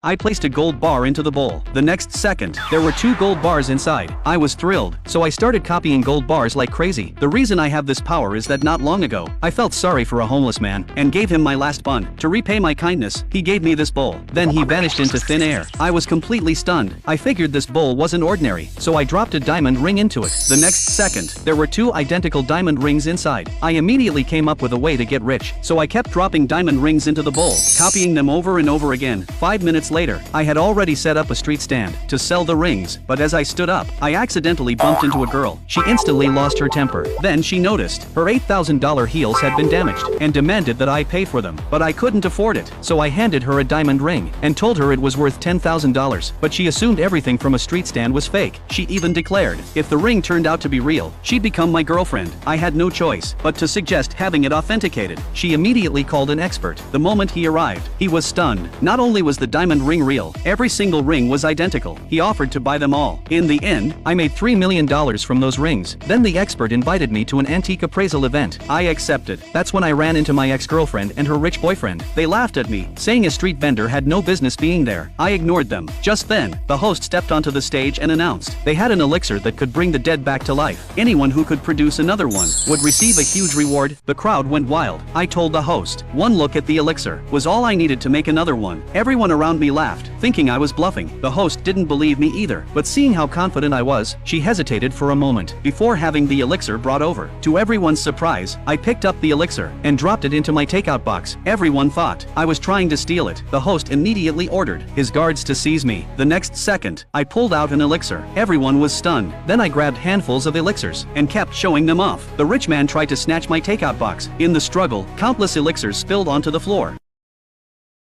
I placed a gold bar into the bowl. The next second, there were 2 gold bars inside. I was thrilled, so I started copying gold bars like crazy. The reason I have this power is that not long ago, I felt sorry for a homeless man and gave him my last bun. To repay my kindness, he gave me this bowl. Then he vanished into thin air. I was completely stunned. I figured this bowl wasn't ordinary, so I dropped a diamond ring into it. The next second, there were 2 identical diamond rings inside. I immediately came up with a way to get rich, so I kept dropping diamond rings into the bowl, copying them over and over again. 5 minutes later, I had already set up a street stand to sell the rings, but as I stood up, I accidentally bumped into a girl. She instantly lost her temper. Then she noticed her $8,000 heels had been damaged and demanded that I pay for them, but I couldn't afford it, so I handed her a diamond ring and told her it was worth $10,000, but she assumed everything from a street stand was fake. She even declared if the ring turned out to be real, she'd become my girlfriend. I had no choice but to suggest having it authenticated. She immediately called an expert. The moment he arrived, he was stunned. Not only was the diamond ring real, every single ring was identical. He offered to buy them all. In the end, I made $3 million from those rings. Then the expert invited me to an antique appraisal event. I accepted. That's when I ran into my ex-girlfriend and her rich boyfriend. They laughed at me, saying a street vendor had no business being there. I ignored them. Just then, the host stepped onto the stage and announced they had an elixir that could bring the dead back to life. Anyone who could produce another one would receive a huge reward. The crowd went wild. I told the host, one look at the elixir was all I needed to make another one. Everyone around me laughed, thinking I was bluffing. The host didn't believe me either, but seeing how confident I was, she hesitated for a moment before having the elixir brought over. To everyone's surprise, I picked up the elixir and dropped it into my takeout box. Everyone thought I was trying to steal it. The host immediately ordered his guards to seize me. The next second, I pulled out an elixir. Everyone was stunned. Then I grabbed handfuls of elixirs and kept showing them off. The rich man tried to snatch my takeout box. In the struggle, countless elixirs spilled onto the floor.